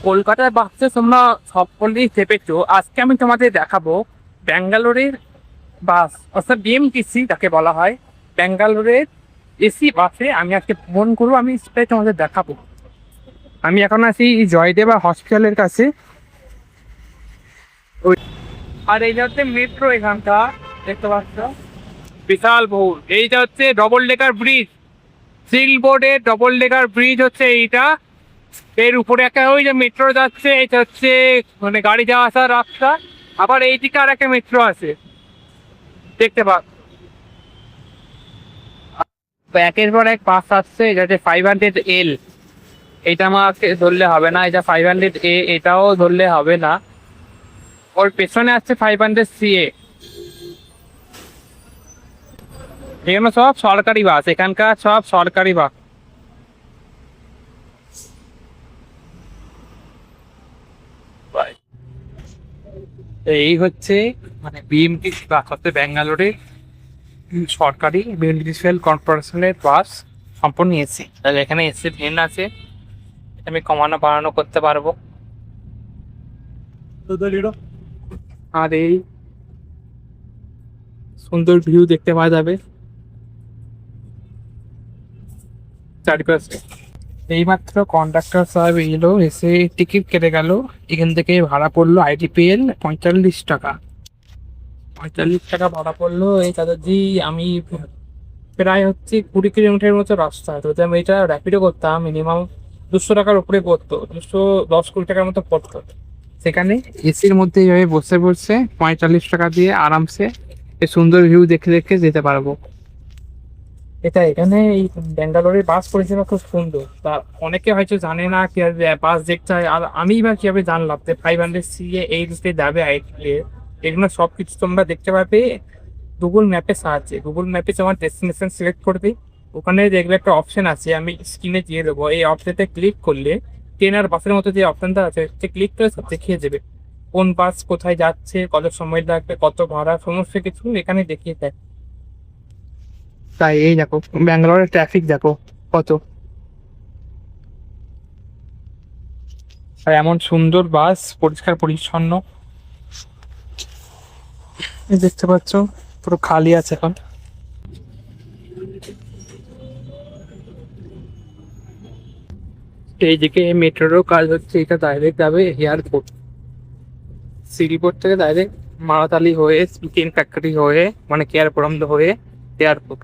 কলকাতার বাসে তোমরা সকলেই চেপেছো। আজকে আমি তোমাদের দেখাবো ব্যাঙ্গালোরের বাস, অর্থাৎ বিএমটিসি যাকে বলা হয়। ব্যাঙ্গালোরের এসি বাসে আমি আজকে ভ্রমণ করবো, আমি সেটাই তোমাদের দেখাবো। আমি এখন আছি জয়দেবা হসপিটালের কাছে। ওই আর এইটা হচ্ছে মেট্রো, এখানটা দেখতে পাচ্ছ বিশাল বহুল। এইটা হচ্ছে ডবল ডেকার ব্রিজ, সিল বোর্ডের ডবল ডেকার ব্রিজ হচ্ছে এইটা। এর উপরে একটা ওই যে মেট্রো যাচ্ছে, এটা হচ্ছে মানে গাড়ি যাওয়া আসার রাস্তা। আবার এইদিকে আর একটা মেট্রো আছে দেখতে পাচ্ছ। একের পর এক বাস আসছে। এটা হচ্ছে 500L, এটা আমাকে ধরলে হবে না। এটা 500A, এটাও ধরলে হবে না। ওর পেছনে আসছে 500CA। এগুলো সব সরকারি বাস, এখানকার সব সরকারি বাস। এই হচ্ছে মানে বিএমটিসি বাস, হচ্ছে ব্যাঙ্গালোরের সরকারি মিউনিসিপ্যাল কর্পোরেশনের বাস, সম্পূর্ণ এসি। তাহলে এখানে এসি ভেন আছে, আমি কমানো বাড়ানো করতে পারবো। আর এই সুন্দর ভিউ দেখতে পাওয়া যাবে চারিপাশে। এইমাত্র কন্ডাক্টর সাহেব এলো, এসে টিকিট কেটে গেল। এখান থেকে ভাড়া পড়লো IDPL 45 টাকা। 45 টাকা ভাড়া পড়লো। এই দাদাজি আমি প্রায় হচ্ছে 20 কিলোমিটারের মতো রাস্তা। তো যদি আমি এটা র্যাপিডো করতাম মিনিমাম 200 টাকার উপরে পড়তো, 210-20 টাকার মতো পড়তো। সেখানে এসির মধ্যে এইভাবে বসে বসে 45 টাকা দিয়ে আরামসে এই সুন্দর ভিউ দেখে দেখে যেতে পারবো। এটা এখানে এই ব্যাঙ্গালোরের বাস পরিষেবা খুব সুন্দর। তা অনেকে হয়তো জানে না কিভাবে বাস দেখতে হয়, আর আমি বা কিভাবে জানলাম যে 500CA এই রুটে যাবে এগুলো সবকিছু তোমরা দেখতে পাবে গুগল ম্যাপের সাহায্যে। গুগল ম্যাপে তোমার ডেস্টিনেশন সিলেক্ট করবে, ওখানে দেখবে একটা অপশন আছে, আমি স্ক্রিনে দিয়ে দেবো। এই অপশনতে ক্লিক করলে ট্রেন আর বাসের মতো যে অপশনটা আছে ক্লিক করে সব দেখিয়ে দেবে কোন বাস কোথায় যাচ্ছে, কত সময় লাগবে, কত ভাড়া, সমস্ত কিছু এখানে দেখিয়ে দেয়। তাই এই দেখো ব্যাঙ্গালোরের ট্রাফিক দেখো কত। আর এমন সুন্দর বাস, পরিষ্কার পরিচ্ছন্ন এই দেখতে পাচ্ছ, পুরো খালি আছে এখন। এইদিকে মেট্রোরও কাজ হচ্ছে, এটা ডাইরেক্ট যাবে এয়ারপোর্ট। সিরিপোর্ট থেকে ডাইরেক্ট মারাতালি হয়ে, চিকেন ফ্যাক্টরি হয়ে, মানে কেয়ারপুরম হয়ে এয়ারপোর্ট।